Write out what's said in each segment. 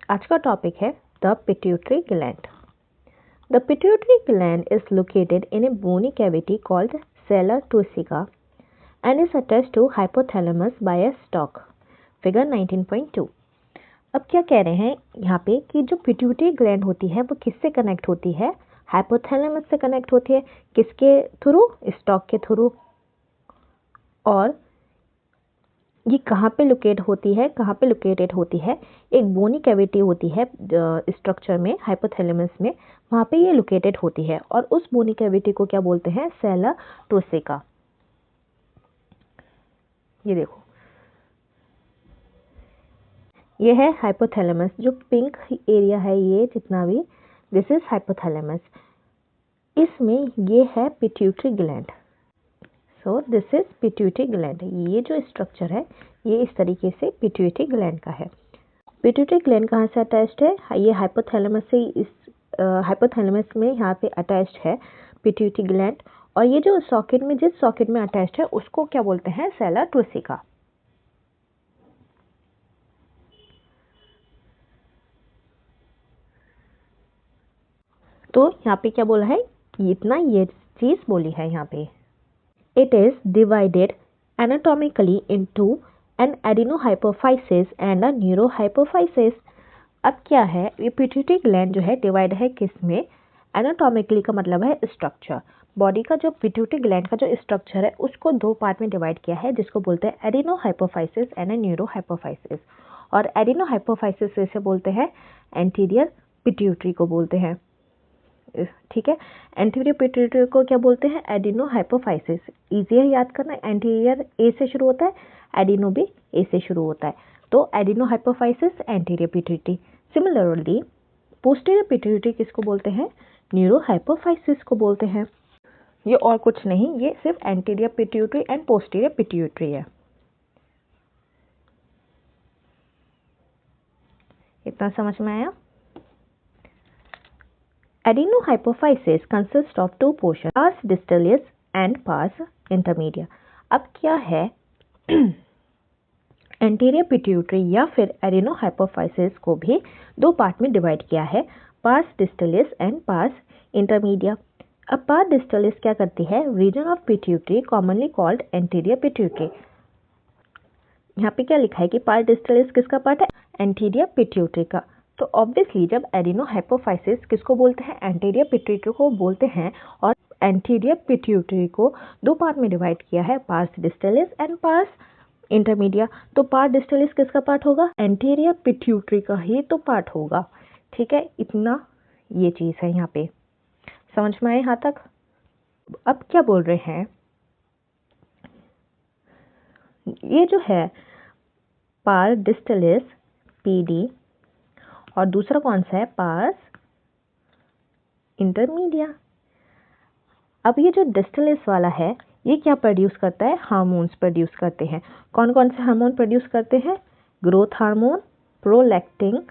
आज का टॉपिक है the pituitary gland. The pituitary gland is located in a bony cavity called sella turcica and is attached to hypothalamus by a stalk. Figure 19.2। अब क्या कह रहे हैं यहाँ पे कि जो पिट्यूटरी ग्लैंड होती है वो किससे कनेक्ट होती है? हाइपोथैलेमस से कनेक्ट होती है। किसके थ्रू? स्टॉक के थ्रू। और ये कहाँ पे लोकेट होती है? कहाँ पे लोकेटेड होती है? एक बोनी कैविटी होती है स्ट्रक्चर में, हाइपोथैलेमस में, वहाँ पे ये लोकेटेड होती है। और उस बोनी कैविटी को क्या बोलते हैं? सेला तुरसिका। ये देखो, ये है हाइपोथैलेमस। जो पिंक एरिया है ये जितना भी, दिस इज हाइपोथैलेमस। इसमें ये है pituitary gland. So this is pituitary gland. ये जो स्ट्रक्चर है ये इस तरीके से पिट्यूटरी ग्लैंड का है। पिट्यूटरी ग्लैंड कहाँ से अटैच्ड है? ये हाइपोथैलेमस से, इस हाइपोथैलेमस में यहाँ पे अटैच्ड है पिट्यूटरी ग्लैंड। और ये जो सॉकेट में, जिस सॉकेट में अटैच्ड है उसको क्या बोलते हैं? सेला तुरसिका। तो यहाँ पे क्या बोला है? इतना ये चीज बोली है यहाँ पे। It is divided anatomically into an adenohypophysis and a neurohypophysis. अब क्या है, ये पिट्यूटरी ग्लैंड जो है डिवाइड है किस में? एनाटॉमिकली का मतलब है स्ट्रक्चर। बॉडी का जो पिट्यूटरी ग्लैंड का जो स्ट्रक्चर है उसको दो पार्ट में डिवाइड किया है, जिसको बोलते हैं एडिनोहाइपोफाइसिस एंड अ न्यूरोहाइपोफाइसिस। और एडिनोहाइपोफाइसिस से बोलते हैं एंटीरियर पिट्यूटरी को बोलते हैं। ठीक है, एंटीरियर पिट्यूटरी को क्या बोलते हैं? एडिनोहाइपोफाइसिस। इजी है याद करना, एंटीरियर ए से शुरू होता है, एडिनो भी ए से शुरू होता है। तो adenohypophysis, anterior pituitary. Similarly posterior pituitary किसको बोलते हैं? न्यूरोहाइपोफाइसिस को बोलते हैं। ये और कुछ नहीं, ये सिर्फ anterior pituitary and posterior pituitary है। इतना समझ में आया? Adenohypophysis consists of two portions, pars distalis and pars intermedia. अब क्या है, एंटीरियर पिट्यूटरी या फिर एडिनोहाइपोफाइसिस को भी दो पार्ट में डिवाइड किया है, pars distalis and pars intermedia. अब पार्स डिस्टलिस क्या करती है? Region of pituitary commonly called anterior pituitary. यहाँ पे क्या लिखा है कि पार्स डिस्टलिस किसका पार्ट है? एंटीरियर पिट्यूटरी का। तो ऑब्वियसली जब एडिनोहाइपोफाइसिस किसको बोलते हैं? एंटीरियर पिट्यूटरी को बोलते हैं। और एंटीरियर पिट्यूटरी को दो पार्ट में डिवाइड किया है, pars distalis and pars intermedia. तो पार्स डिस्टलिस किसका पार्ट होगा? एंटीरियर पिट्यूटरी का ही तो पार्ट होगा। ठीक है, इतना ये चीज है यहाँ पे। समझ में आए यहाँ तक? अब क्या बोल रहे हैं, ये जो है पार्स डिस्टलिस पीडी और दूसरा कौन सा है? Pars intermedia. अब ये जो डिस्टलिस वाला है ये क्या प्रोड्यूस करता है? हार्मोन्स प्रोड्यूस करते हैं। कौन कौन से हार्मोन प्रोड्यूस करते हैं? Growth hormone, prolactin.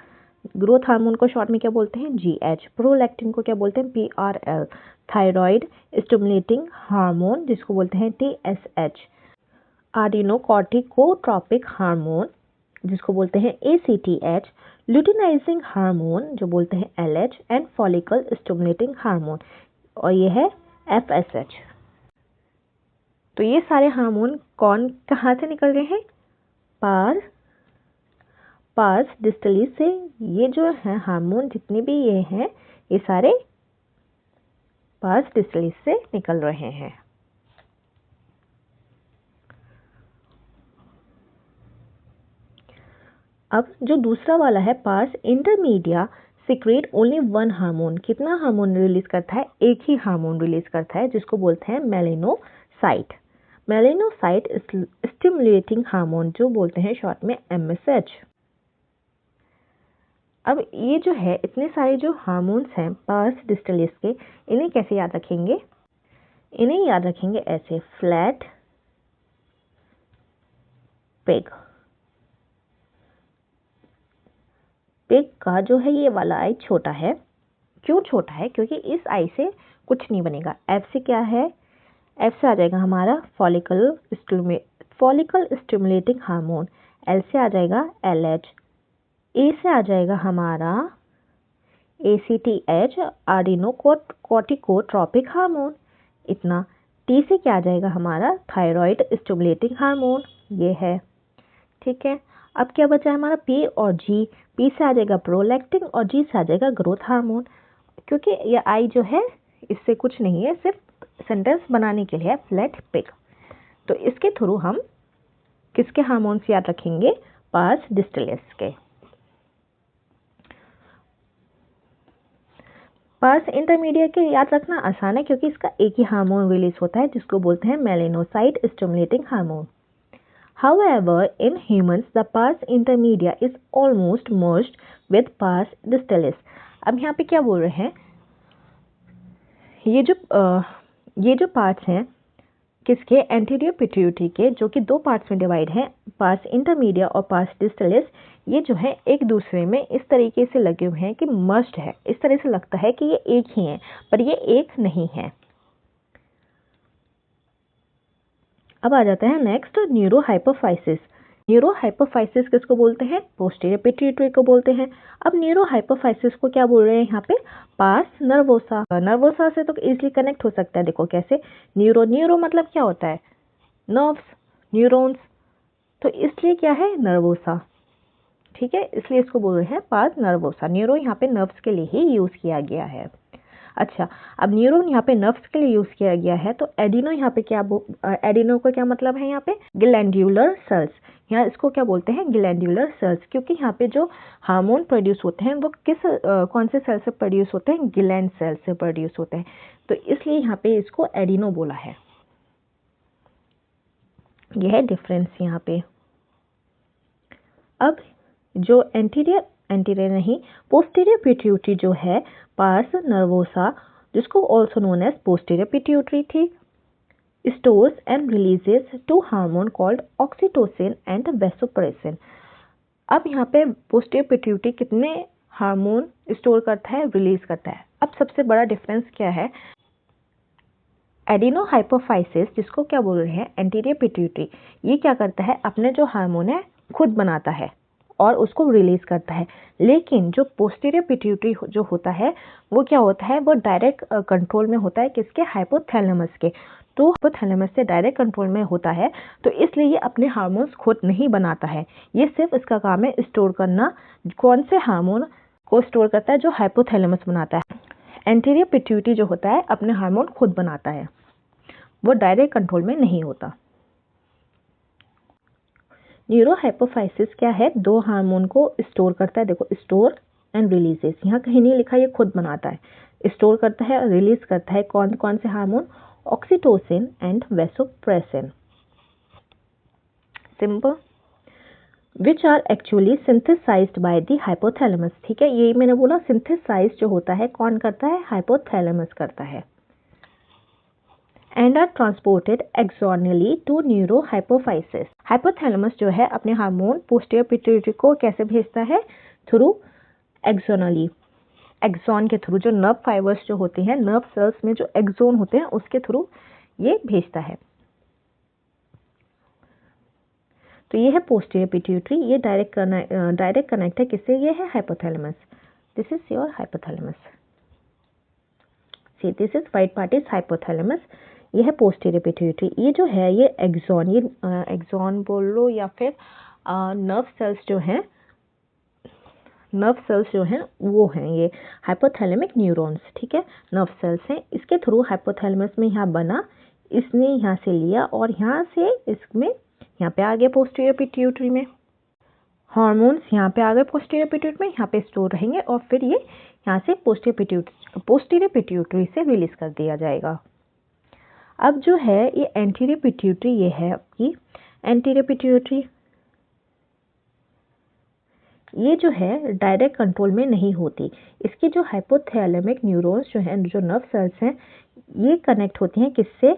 Growth hormone को शॉर्ट में क्या बोलते हैं? जीएच। प्रोलैक्टिन को क्या बोलते हैं? पीआरएल। थायराइड स्टिमुलेटिंग हार्मोन जिसको बोलते हैं टीएसएच। आडिनोकॉर्टिकोट्रोपिक हार्मोन जिसको बोलते हैं एसीटीएच। ल्यूटिनाइजिंग हार्मोन जो बोलते हैं LH. And follicle stimulating hormone, और ये है एफएसएच। तो ये सारे हार्मोन कौन कहाँ से निकल रहे हैं? पार्स डिस्टलिस से। ये जो है हार्मोन जितने भी ये हैं ये सारे पार्स डिस्टलिस से निकल रहे हैं। अब जो दूसरा वाला है pars intermedia secrete only one hormone. कितना हार्मोन रिलीज करता है? एक ही हार्मोन रिलीज करता है जिसको बोलते हैं मेलेनोसाइट। मेलेनोसाइट स्टिमुलेटिंग हार्मोन जो बोलते हैं शॉर्ट में एमएसएच। अब ये जो है इतने सारे जो हार्मोन्स हैं पार्स डिस्टलिस के, इन्हें कैसे याद रखेंगे? इन्हें याद रखेंगे ऐसे, फ्लैट पिग। पिग का जो है ये वाला आई छोटा है। क्यों छोटा है? क्योंकि इस आई से कुछ नहीं बनेगा। एफ से क्या है? एफ से आ जाएगा हमारा फॉलिकल स्टिमुलेटिंग हार्मोन। एल से आ जाएगा एलएच। ए से आ जाएगा हमारा ACTH एडिनोकोर्टिकोट्रोपिक हार्मोन, इतना। टी से क्या आ जाएगा हमारा थायराइड स्टिमुलेटिंग हार्मोन, ये है, ठीक है। अब क्या बचा है हमारा पी और जी। पी से आ जाएगा प्रोलैक्टिन और जी से आ जाएगा ग्रोथ हार्मोन। क्योंकि ये आई जो है इससे कुछ नहीं है, सिर्फ सेंटेंस बनाने के लिए है, फ्लैट पिग। तो इसके थ्रू हम किसके हार्मोन्स याद रखेंगे, पार्स डिस्टिलस के। पार्स इंटरमीडिएट के याद रखना आसान है क्योंकि इसका एक ही हार्मोन रिलीज होता है जिसको बोलते हैं melanocyte stimulating hormone. However, in humans, the pars intermedia is almost merged with pars distillalis. अब यहाँ पे क्या बोल रहे हैं, ये जो पार्ट्स हैं किसके, एंटीरियर पिट्यूटरी के, जो कि दो पार्ट्स में डिवाइड हैं, पार्स इंटरमीडिया और पार्स डिस्टिलिस, ये जो है एक दूसरे में इस तरीके से लगे हुए हैं कि मर्ज्ड है। इस तरह से लगता है कि ये एक ही है, पर ये एक नहीं है। अब आ जाता है नेक्स्ट न्यूरोहाइपोफाइसिस। न्यूरोहाइपोफाइसिस किसको बोलते हैं, पोस्टीरियर पिट्यूटरी को बोलते हैं। अब न्यूरोहाइपोफाइसिस को क्या बोल रहे हैं यहाँ पे, पार्स नर्वोसा। नर्वोसा से तो इजीली कनेक्ट हो सकता है, देखो कैसे, न्यूरो मतलब क्या होता है, नर्व्स, न्यूरॉन्स, तो इसलिए क्या है नर्वोसा, ठीक है, इसलिए इसको बोल रहे हैं पार्स नर्वोसा। न्यूरो यहाँ पे नर्व्स के लिए ही यूज किया गया है। अच्छा, अब न्यूरॉन यहाँ पे नर्व्स के लिए यूज किया गया है, तो एडिनो यहाँ पे क्या, एडिनो का क्या मतलब है यहाँ पे, ग्लैंड्यूलर सेल्स। यहाँ इसको क्या बोलते हैं, ग्लैंड्यूलर सेल्स, क्योंकि यहाँ पे जो हार्मोन प्रोड्यूस होते हैं वो कौन से सेल से प्रोड्यूस होते हैं, ग्लैंड सेल से प्रोड्यूस होते हैं, तो इसलिए यहाँ पे इसको एडिनो बोला है। यह है डिफरेंस यहाँ पे। अब जो एंटीरियर नहीं, पोस्टीरियर पिट्यूटरी जो है, पार्स नर्वोसा, जिसको also known as posterior pituitary थी, stores and releases two hormone called oxytocin and vasopressin. अब यहाँ पे पोस्टीरियर पिट्यूटरी कितने हार्मोन स्टोर करता है, रिलीज करता है। अब सबसे बड़ा डिफरेंस क्या है, एडिनोहाइपोफाइसिस जिसको क्या बोल रहे हैं, एंटीरियर पिट्यूटरी, ये क्या करता है, अपने जो हार्मोन है खुद बनाता है और उसको रिलीज करता है। लेकिन जो पोस्टीरियर पिट्यूटरी जो होता है वो क्या होता है, वो डायरेक्ट कंट्रोल में होता है किसके, हाइपोथैलेमस के। तो हाइपोथैलेमस से डायरेक्ट कंट्रोल में होता है, तो इसलिए ये अपने हार्मोन्स खुद नहीं बनाता है, ये सिर्फ इसका काम है स्टोर करना। कौन से हार्मोन को स्टोर करता है, जो हाइपोथैलेमस बनाता है। एंटीरियर पिट्यूटरी जो होता है अपने हार्मोन खुद बनाता है, वो डायरेक्ट कंट्रोल में नहीं होता। न्यूरोहाइपोफाइसिस क्या है, दो हार्मोन को स्टोर करता है, देखो स्टोर एंड रिलीजेस, यहाँ कहीं नहीं लिखा, ये खुद बनाता है, स्टोर करता है, रिलीज करता है। कौन कौन से hormone, oxytocin and vasopressin, simple, which are actually synthesized by the hypothalamus. ठीक है, यही मैंने बोला, सिंथेसाइज जो होता है कौन करता है, हाइपोथैलेमस करता है। And are transported axonally to neurohypophysis. Hypothalamus जो है अपने हार्मोन पोस्टीरियर पिट्यूटरी को कैसे भेजता है, थ्रू एक्सोनली, एक्सॉन के थ्रू, जो नर्व फाइबर्स जो होती हैं, नर्व सेल्स में जो एक्सोन होते हैं उसके थ्रू ये भेजता है। तो ये है पोस्टीरियर पिट्यूटरी, ये डायरेक्ट कनेक्ट है किससे, ये है hypothalamus. This is your hypothalamus, see this is white part is hypothalamus, ये है पोस्टीरियर पिट्यूटरी। ये जो है ये एक्सॉन, ये एक्सॉन बोल लो या फिर नर्व सेल्स जो हैं, नर्व सेल्स जो हैं वो हैं ये हाइपोथैलेमिक न्यूरॉन्स, ठीक है, नर्व सेल्स हैं। इसके थ्रू हाइपोथैलेमस में यहाँ बना, इसने यहाँ से लिया और यहाँ से इसमें यहाँ पे आ गया पोस्टीरियर पिट्यूटरी में, हार्मोन्स यहाँ पे आ गए पोस्टीरियर पिट्यूटरी में, यहाँ पे स्टोर रहेंगे और फिर ये यहाँ से पोस्टीरियर पिट्यूटरी से रिलीज कर दिया जाएगा। अब जो है ये एंटीरियर पिट्यूटरी, ये है आपकी एंटीरियर पिट्यूटरी, ये जो है डायरेक्ट कंट्रोल में नहीं होती। इसकी जो हाइपोथैलेमिक न्यूरॉन्स जो हैं, जो नर्व सेल्स हैं, ये कनेक्ट होती हैं किससे,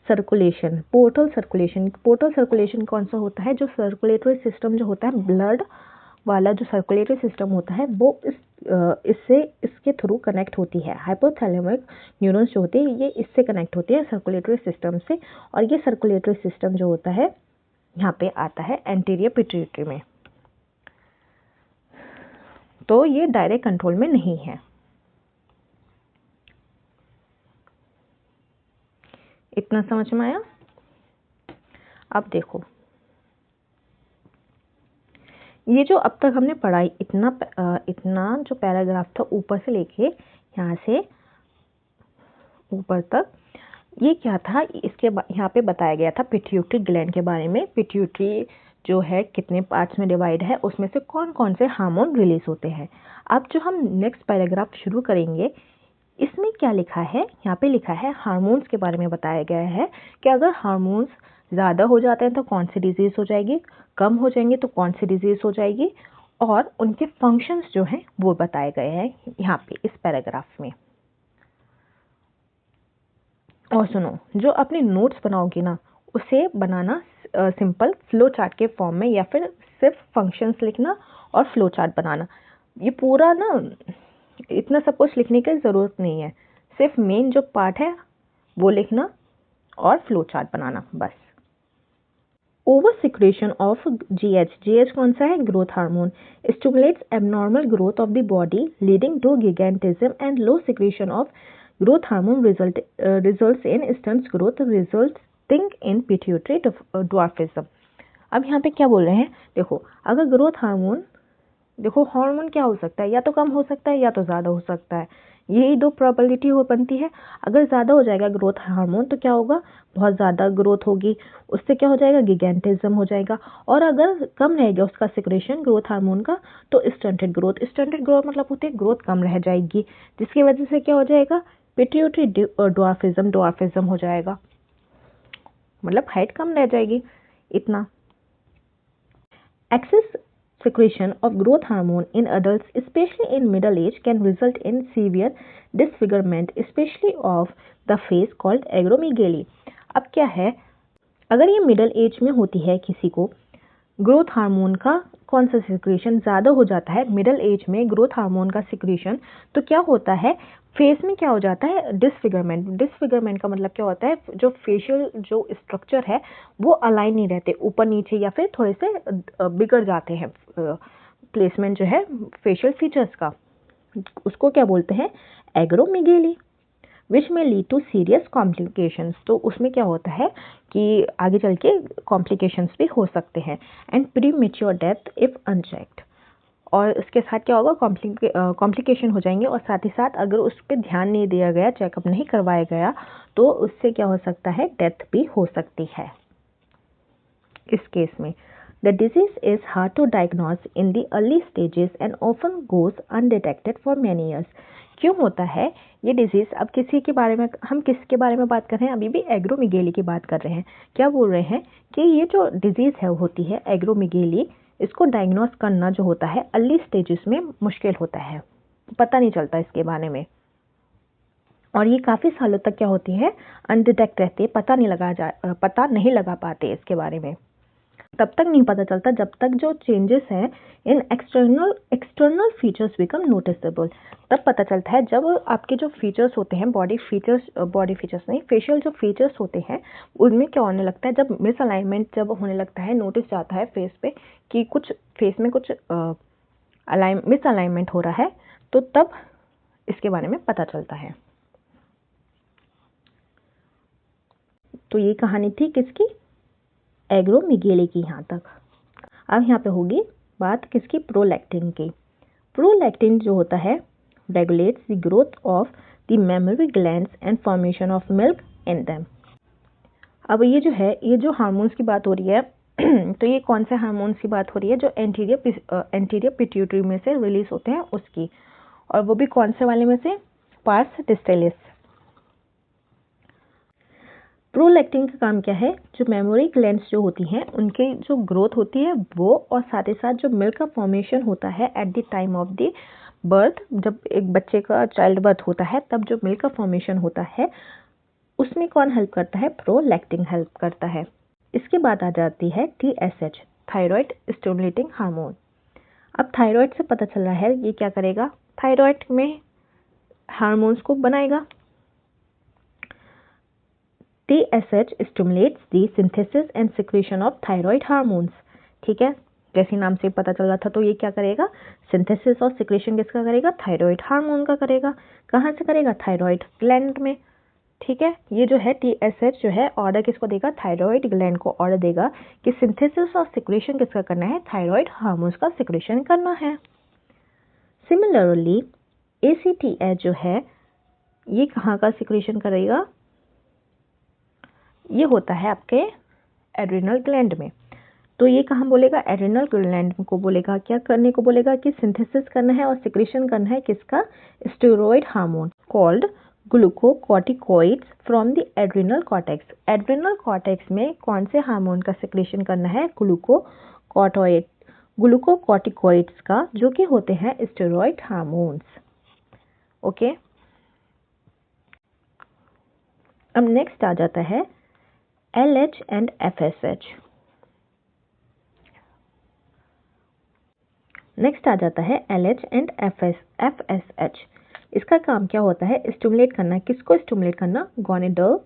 circulation, portal circulation. Portal circulation कौन सा होता है, जो सर्कुलेटरी सिस्टम जो होता है, ब्लड वाला जो सर्कुलेटरी सिस्टम होता है वो इसके थ्रू कनेक्ट होती है। हाइपोथैलेमिक न्यूरॉन्स जो होती है ये इससे कनेक्ट होती है सर्कुलेटरी सिस्टम से, और ये सर्कुलेटरी सिस्टम जो होता है यहाँ पे आता है एंटीरियर पिट्यूटरी में। तो ये डायरेक्ट कंट्रोल में नहीं है। इतना समझ में आया? अब देखो, ये जो अब तक हमने पढ़ाई, इतना जो पैराग्राफ था ऊपर से लेके यहाँ से ऊपर तक, ये क्या था? इसके यहाँ पे बताया गया था पिट्यूटरी ग्लैंड के बारे में। पिट्यूटरी जो है कितने पार्ट्स में डिवाइड है, उसमें से कौन कौन से हार्मोन रिलीज होते हैं। अब जो हम नेक्स्ट पैराग्राफ शुरू करेंगे, इसमें क्या लिखा है? यहाँ पे लिखा है हार्मोन्स के बारे में बताया गया है कि अगर हार्मोन्स ज़्यादा हो जाते हैं तो कौन सी डिजीज़ हो जाएगी, कम हो जाएंगे तो कौन सी डिजीज़ हो जाएगी, और उनके फंक्शंस जो हैं वो बताए गए हैं यहाँ पे इस पैराग्राफ में। और सुनो, जो अपने नोट्स बनाओगे ना, उसे बनाना सिंपल फ्लो चार्ट के फॉर्म में, या फिर सिर्फ फंक्शंस लिखना और फ्लो चार्ट बनाना। ये पूरा ना इतना सब कुछ लिखने की ज़रूरत नहीं है, सिर्फ मेन जो पार्ट है वो लिखना और फ्लो चार्ट बनाना बस। ओवर सिक्रेशन ऑफ GH कौन सा है? Growth hormone. Stimulates abnormal growth of the body leading to gigantism and low secretion of growth hormone results in stunts growth, resulting in pituitary dwarfism। अब यहाँ पे क्या बोल रहे हैं? देखो, अगर ग्रोथ हार्मोन, देखो हार्मोन क्या हो सकता है, या तो कम हो सकता है या तो ज़्यादा हो सकता है, यही दो प्रोबेबिलिटी हो बनती है। अगर ज़्यादा हो जाएगा ग्रोथ हार्मोन तो क्या होगा? बहुत ज़्यादा ग्रोथ होगी, उससे क्या हो जाएगा? गिगेंटिज्म हो जाएगा। और अगर कम रहेगा उसका सिक्रेशन ग्रोथ हार्मोन का, तो स्टंटेड ग्रोथ मतलब होती है ग्रोथ कम रह जाएगी, जिसकी वजह से क्या हो जाएगा? पिट्यूटरी ड्वार्फिज्म हो जाएगा, मतलब हाइट कम रह जाएगी। इतना। Excess secretion of growth hormone in adults, especially in middle age, can result in severe disfigurement, especially of the face, called acromegaly। अब क्या है, अगर ये मिडल एज में होती है किसी को, ग्रोथ हार्मोन का कौन सा सिक्रेशन ज़्यादा हो जाता है मिडल एज में, ग्रोथ हार्मोन का सिक्रेशन, तो क्या होता है? फेस में क्या हो जाता है? डिसफिगरमेंट का मतलब क्या होता है? जो फेशियल जो स्ट्रक्चर है वो अलाइन नहीं रहते, ऊपर नीचे या फिर थोड़े से बिगड़ जाते हैं प्लेसमेंट जो है फेशियल फीचर्स का, उसको क्या बोलते हैं? एग्रोमेगेली, विच में लीड टू सीरियस कॉम्प्लिकेशंस। तो उसमें क्या होता है कि आगे चल के कॉम्प्लिकेशंस भी हो सकते हैं, and pre mature death if unchecked. और इसके साथ क्या होगा? कॉम्प्लिकेशन हो जाएंगे, और साथ ही साथ अगर उस पर ध्यान नहीं दिया गया, चेकअप नहीं करवाया गया, तो उससे क्या हो सकता है? डेथ भी हो सकती है इस केस में। The disease is hard to diagnose in the early stages and often goes undetected for many years। क्यों होता है ये डिजीज? अब किसी के बारे में, हम किसके बारे में बात कर रहे हैं? अभी भी एग्रोमेगेली की बात कर रहे हैं। क्या बोल रहे हैं कि ये जो डिजीज है होती है एग्रोमेगेली, इसको डायग्नोस करना जो होता है अर्ली स्टेजेस में मुश्किल होता है, पता नहीं चलता इसके बारे में, और ये काफ़ी सालों तक क्या होती है? अनडिटेक्ट रहती है, पता नहीं लगा पाते इसके बारे में। तब तक नहीं पता चलता जब तक जो चेंजेस हैं इन एक्सटर्नल फीचर्स बिकम नोटिसेबल। तब पता चलता है जब आपके जो फीचर्स होते हैं, बॉडी फीचर्स नहीं, फेशियल जो फीचर्स होते हैं, उनमें क्या होने लगता है? जब मिसअलाइनमेंट जब होने लगता है, नोटिस जाता है फेस पे कि कुछ फेस में कुछ मिसअलाइनमेंट हो रहा है, तो तब इसके बारे में पता चलता है। तो ये कहानी थी किसकी? एग्रोमेगेली की यहाँ तक। अब यहाँ पे होगी बात किसकी? प्रोलैक्टिन की। प्रोलैक्टिन जो होता है regulates the growth of the mammary glands and formation of milk in them. अब ये जो है, ये जो हार्मोन्स की बात हो रही है तो ये कौन से हार्मोन्स की बात हो रही है? जो एंटीरियर पिट्यूटरी में से रिलीज होते हैं उसकी, और वो भी कौन से वाले में से? पार्स डिस्टिलिस। प्रोलैक्टिन का काम क्या है? जो मेमोरी ग्लैंड्स जो होती हैं उनकी जो ग्रोथ होती है वो, और साथ ही साथ जो मिल्क का फॉर्मेशन होता है at the time of the birth, जब एक बच्चे का चाइल्ड बर्थ होता है तब जो मिल्क का फॉर्मेशन होता है उसमें कौन हेल्प करता है? प्रोलैक्टिन हेल्प करता है। इसके बाद आ जाती है TSH, थायराइड स्टिमुलेटिंग हार्मोन। अब थायराइड से पता चल रहा है ये क्या करेगा? थायराइड में हार्मोन्स को बनाएगा। TSH stimulates the synthesis and secretion of thyroid hormones। ठीक है, जैसे नाम से पता चल रहा था, तो ये क्या करेगा, सिंथेसिस और सिक्रेशन किसका करेगा, थायराइड हार्मोन का करेगा। कहाँ से करेगा, थायराइड ग्लैंड में। ठीक है, ये जो है TSH जो है ऑर्डर किसको देगा, थायराइड ग्लैंड को ऑर्डर देगा कि सिंथेसिस और सिक्रेशन किसका करना है, थायराइड हार्मोन्स का सिक्रेशन करना है। सिमिलरली ACTH जो है ये कहाँ का सिक्रेशन करेगा, ये होता है आपके एड्रिनल ग्लैंड में। तो ये कहाँ बोलेगा, एड्रिनल ग्लैंड को बोलेगा, क्या करने को बोलेगा कि सिंथेसिस करना है और सिक्रेशन करना है किसका, steroid hormone called glucocorticoids from the adrenal cortex. Adrenal cortex में कौन से हार्मोन का सिक्रेशन करना है, ग्लूकोकॉर्टिकॉइड्स का, जो कि होते हैं स्टेरॉइड हार्मोन्स। ओके, अब नेक्स्ट आ जाता है LH एंड FSH। नेक्स्ट आ जाता है LH एंड FSH। इसका काम क्या होता है, स्टिमुलेट करना। किसको स्टिमुलेट करना, गोनेडल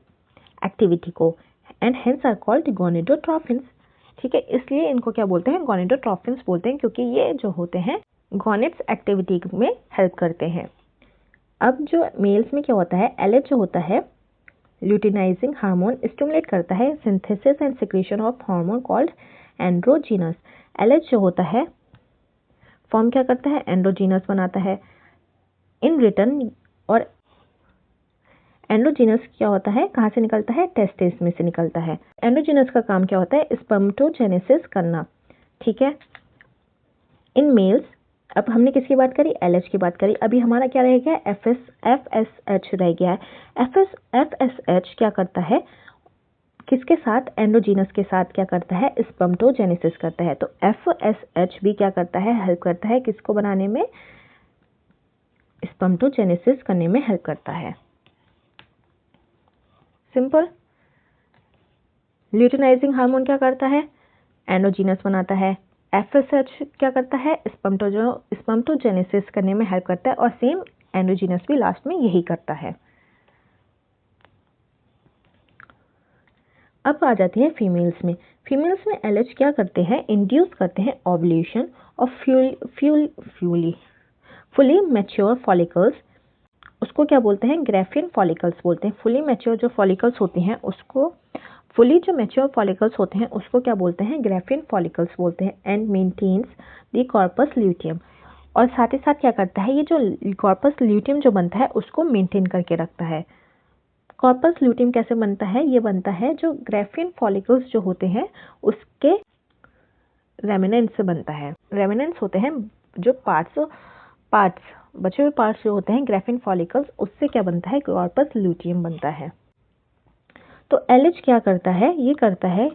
एक्टिविटी को, एंड हेंस आर कॉल्ड गोनेडोट्रोफिन्स। ठीक है, इसलिए इनको क्या बोलते हैं, गोनेडोट्रोफिन्स बोलते हैं, क्योंकि ये जो होते हैं गोनेड्स एक्टिविटी में हेल्प करते हैं। अब जो मेल्स में क्या होता है, LH जो होता है ल्यूटिनाइजिंग हार्मोन स्टिमुलेट करता है synthesis and secretion of hormone called androgens. LH जो होता है फॉर्म क्या करता है, एंड्रोजीनस बनाता है इन रिटर्न। और एंड्रोजीनस क्या होता है, कहाँ से निकलता है, टेस्टिस में से निकलता है। एंड्रोजीनस का काम क्या होता है, स्पर्मेटोजेनेसिस करना। ठीक है, इन मेल्स। अब हमने किसकी बात करी, LH की बात करी। अभी हमारा क्या रह गया, FSH रह गया है। FSH क्या करता है, किसके साथ, एंड्रोजीनस के साथ क्या करता है, स्पर्मेटोजेनेसिस करता है। तो FSH भी क्या करता है, हेल्प करता है किसको बनाने में, स्पर्मेटोजेनेसिस करने में हेल्प करता है। सिंपल। ल्यूटिनाइजिंग हार्मोन क्या करता है, एंड्रोजीनस बनाता है। FSH क्या करता है, स्पर्मेटोजेनेसिस करने में हेल्प करता है, और सेम एंड्रोजीनस भी लास्ट में यही करता है। अब आ जाती है फीमेल्स में। फीमेल्स में LH क्या करते हैं, इंड्यूस करते हैं ovulation of fully mature follicles. उसको क्या बोलते हैं, ग्राफियन फॉलिकल्स बोलते हैं। फुली मैच्योर जो फॉलिकल्स होती हैं उसको, फुली जो मैच्योर फॉलिकल्स होते हैं उसको क्या बोलते हैं, ग्राफियन फॉलिकल्स बोलते हैं। And maintains the corpus luteum, और साथ ही साथ क्या करता है, ये जो कॉर्पस ल्यूटियम जो बनता है उसको मेंटेन करके रखता है। कॉर्पस ल्यूटियम कैसे बनता है, ये बनता है जो ग्राफियन फॉलिकल्स जो होते हैं उसके रेमिनेंट से बनता है। रेमिनेंट्स होते हैं जो पार्ट्स बचे हुए पार्ट्स जो होते हैं ग्राफियन फॉलिकल्स, उससे क्या बनता है, कॉर्पस ल्यूटियम बनता है। तो LH क्या करता है, ये करता है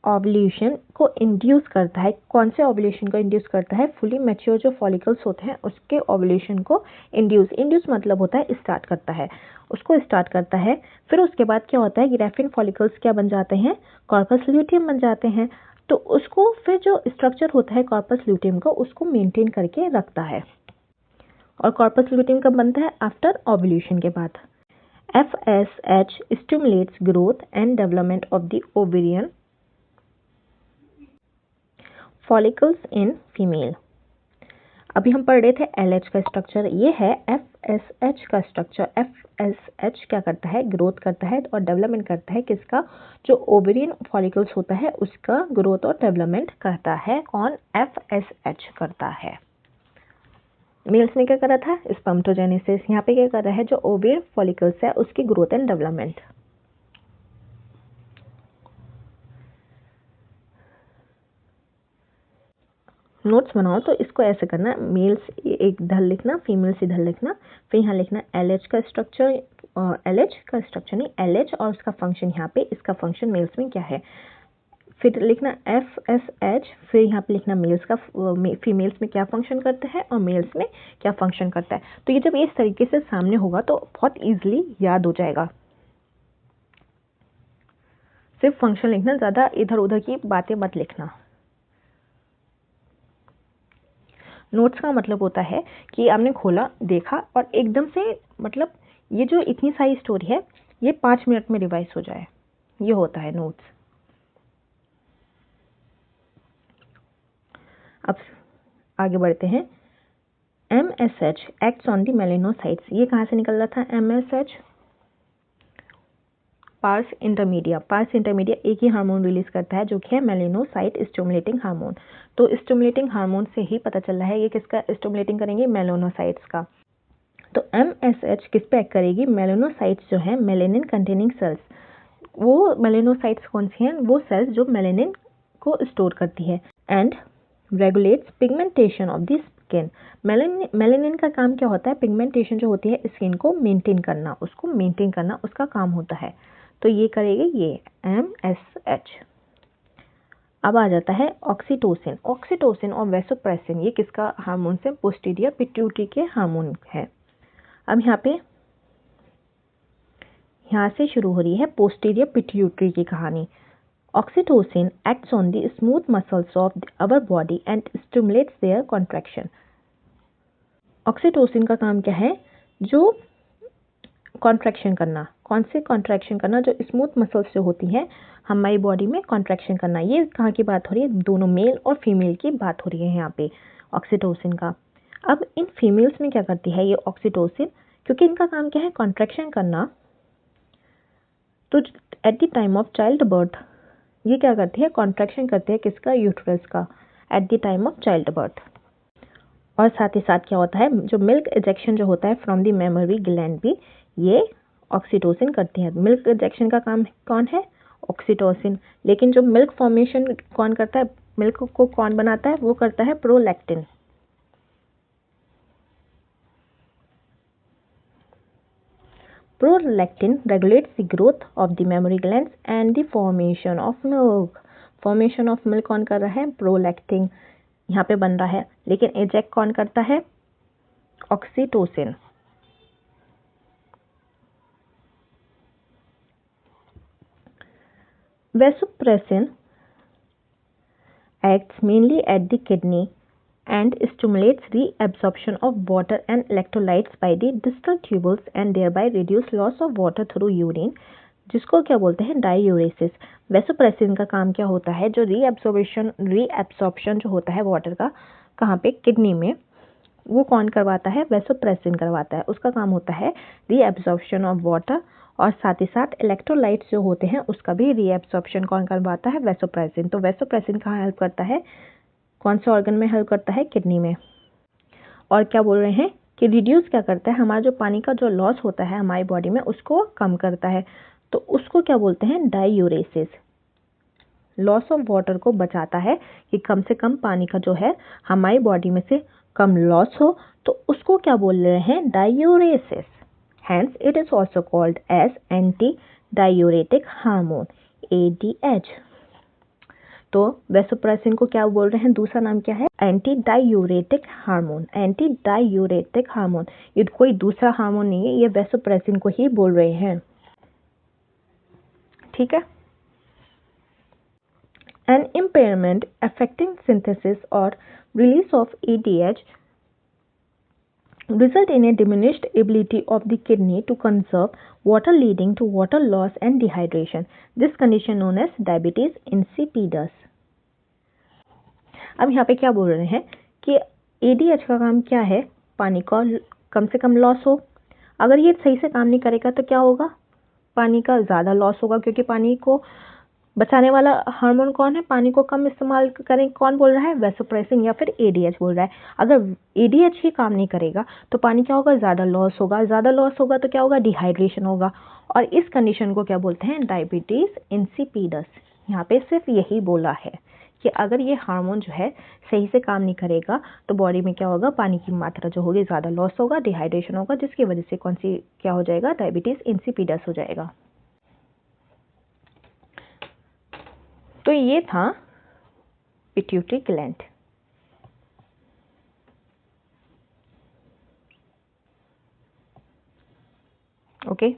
ओव्यूलेशन को इंड्यूस करता है। कौन से ओव्यूलेशन को इंड्यूस करता है, फुली मैच्योर जो फॉलिकल्स होते हैं उसके ओव्यूलेशन को इंड्यूस मतलब होता है स्टार्ट करता है, उसको स्टार्ट करता है। फिर उसके बाद क्या होता है, ग्राफियन फॉलिकल्स क्या बन जाते हैं, कॉर्पस ल्यूटियम बन जाते हैं। तो उसको फिर जो स्ट्रक्चर होता है कॉर्पस ल्यूटियम का, उसको मेंटेन करके रखता है। और कॉर्पस ल्यूटियम कब बनता है, आफ्टर ओव्यूलेशन के बाद। FSH stimulates growth and development of the ovarian follicles in female। अभी हम पढ़ रहे थे LH का स्ट्रक्चर, ये है FSH का स्ट्रक्चर। FSH क्या करता है, ग्रोथ करता है और डेवलपमेंट करता है किसका, जो ओवेरियन फॉलिकल्स होता है उसका ग्रोथ और डेवलपमेंट करता है। कौन, FSH करता है। मेल्स में क्या कर रहा था, स्पर्मेटोजेनेसिस। यहाँ पे क्या कर रहा है, जो ओवेरियन फॉलिकल्स है उसकी ग्रोथ एंड डेवलपमेंट। नोट्स बनाओ तो इसको ऐसे करना, मेल्स एक इधर लिखना, फीमेल्स इधर लिखना, फिर यहाँ लिखना LH का स्ट्रक्चर, LH का स्ट्रक्चर नहीं, LH और उसका फंक्शन यहाँ पे, इसका फंक्शन मेल्स में क्या है। फिर लिखना FSH, फिर यहाँ पे लिखना मेल्स का, फीमेल्स में क्या फंक्शन करता है और मेल्स में क्या फंक्शन करता है। तो ये जब इस तरीके से सामने होगा तो बहुत ईजिली याद हो जाएगा। सिर्फ फंक्शन लिखना, ज़्यादा इधर उधर की बातें मत लिखना। नोट्स का मतलब होता है कि आपने खोला, देखा और एकदम से, मतलब ये जो इतनी सारी स्टोरी है ये 5 मिनट में रिवाइज हो जाए, ये होता है नोट्स। अब आगे बढ़ते हैं। MSH acts on the melanocytes, ये कहाँ से निकल रहा था? MSH parse intermedia. Parse intermedia एक ही हार्मोन रिलीज करता है जो कि है मेलेनोसाइट स्टिमुलेटिंग हार्मोन। तो स्टिमुलेटिंग हार्मोन से ही पता चल रहा है ये किसका स्टिमुलेटिंग करेंगे? मेलेनोसाइट्स का। तो MSH किस पे एक्ट करेगी? मेलेनोसाइट्स जो है मेलेनिन कंटेनिंग सेल्स। वो मेलेनोसाइट्स कौन सी हैं? वो सेल्स जो मेलेनिन को स्टोर करती है। And regulates pigmentation of the skin. Melanin का काम क्या होता है? पिगमेंटेशन जो होती है स्किन को मेंटेन करना, उसको मेंटेन करना उसका काम होता है। तो ये करेगी ये MSH। अब आ जाता है ऑक्सीटोसिन। ऑक्सीटोसिन और वैसोप्रेसिन ये किसका हार्मोन से? पोस्टीरियर पिट्यूटरी के हार्मोन है। अब यहाँ से शुरू हो रही है पोस्टीरियर पिट्यूटरी की कहानी। Oxytocin acts on the smooth muscles of our body and stimulates their contraction. Oxytocin का काम क्या है? जो कॉन्ट्रैक्शन करना। कौन से कॉन्ट्रैक्शन करना? जो स्मूथ मसल्स जो होती हैं हमारी बॉडी में कॉन्ट्रैक्शन करना। ये कहाँ की बात हो रही है? दोनों मेल और फीमेल की बात हो रही है यहाँ पे ऑक्सीटोसिन का। अब इन फीमेल्स में क्या करती है ये ऑक्सीटोसिन? क्योंकि इनका काम क्या है? कॉन्ट्रैक्शन करना। तो at the time of child birth ये क्या करती है? कॉन्ट्रैक्शन करती है किसका? यूट्रस का, at the time of child birth. और साथ ही साथ क्या होता है? जो मिल्क इजेक्शन जो होता है फ्रॉम द मेमोरी ग्लैंड भी ये ऑक्सीटोसिन करती है। मिल्क इजेक्शन का काम कौन है? ऑक्सीटोसिन। लेकिन जो मिल्क फॉर्मेशन कौन करता है? मिल्क को कौन बनाता है? वो करता है prolactin. Prolactin regulates the growth of the mammary glands and the formation of milk. Formation of milk कौन कर रहा है? प्रोलैक्टिन यहाँ पे बन रहा है। लेकिन एजेक्ट कौन करता है? Oxytocin. Vasopressin acts mainly at the kidney and stimulates reabsorption of water and electrolytes by the distal tubules and thereby reduce loss of water through urine, जिसको क्या बोलते हैं? डायूरेसिस। वेसोप्रेसिन का काम क्या होता है? जो रीएब्सॉर्प्शन जो होता है वाटर का कहाँ पे? किडनी में। वो कौन करवाता है? वेसोप्रेसिन करवाता है। उसका काम होता है रीएब्सॉर्प्शन ऑफ वाटर और साथ ही साथ इलेक्ट्रोलाइट्स जो होते हैं उसका भी रीएब्सॉर्प्शन कौन करवाता है? वेसोप्रेसिन। तो वेसोप्रेसिन कहाँ हेल्प करता है? कौन से ऑर्गन में हेल्प करता है? किडनी में। और क्या बोल रहे हैं कि रिड्यूस क्या करता है? हमारा जो पानी का जो लॉस होता है हमारी बॉडी में उसको कम करता है। तो उसको क्या बोलते हैं? डायूरेसिस। लॉस ऑफ वाटर को बचाता है कि कम से कम पानी का जो है हमारी बॉडी में से कम लॉस हो, तो उसको क्या बोल रहे हैं? Diuresis. Hence it is also called as anti diuretic hormone, ADH। तो वेसोप्रेसिन को क्या बोल रहे हैं? दूसरा नाम क्या है? Anti diuretic hormone. Anti diuretic hormone ये कोई दूसरा हार्मोन नहीं है, ये वेसोप्रेसिन को ही बोल रहे हैं। ठीक है। An impairment affecting synthesis or release of ADH result in a diminished ability of the kidney to conserve water, leading to water loss and dehydration. This condition known as diabetes insipidus. अब यहाँ पे क्या बोल रहे हैं कि ADH का काम क्या है? पानी का कम से कम लॉस हो। अगर ये सही से काम नहीं करेगा तो क्या होगा? पानी का ज़्यादा लॉस होगा, क्योंकि पानी को बचाने वाला हार्मोन कौन है? पानी को कम इस्तेमाल करें कौन बोल रहा है? वेसोप्रेसिन या फिर ADH बोल रहा है। अगर ADH ही काम नहीं करेगा तो पानी क्या होगा? ज़्यादा लॉस होगा। ज़्यादा लॉस होगा तो क्या होगा? डिहाइड्रेशन होगा। और इस कंडीशन को क्या बोलते हैं? Diabetes insipidus. यहाँ पे सिर्फ यही बोला है कि अगर ये हार्मोन जो है सही से काम नहीं करेगा तो बॉडी में क्या होगा? पानी की मात्रा जो होगी ज़्यादा लॉस होगा, डिहाइड्रेशन होगा, जिसकी वजह से कौन सी क्या हो जाएगा? डायबिटीज़ इंसिपिडस हो जाएगा। तो ये था पिट्यूटरी ग्लैंड। ओके।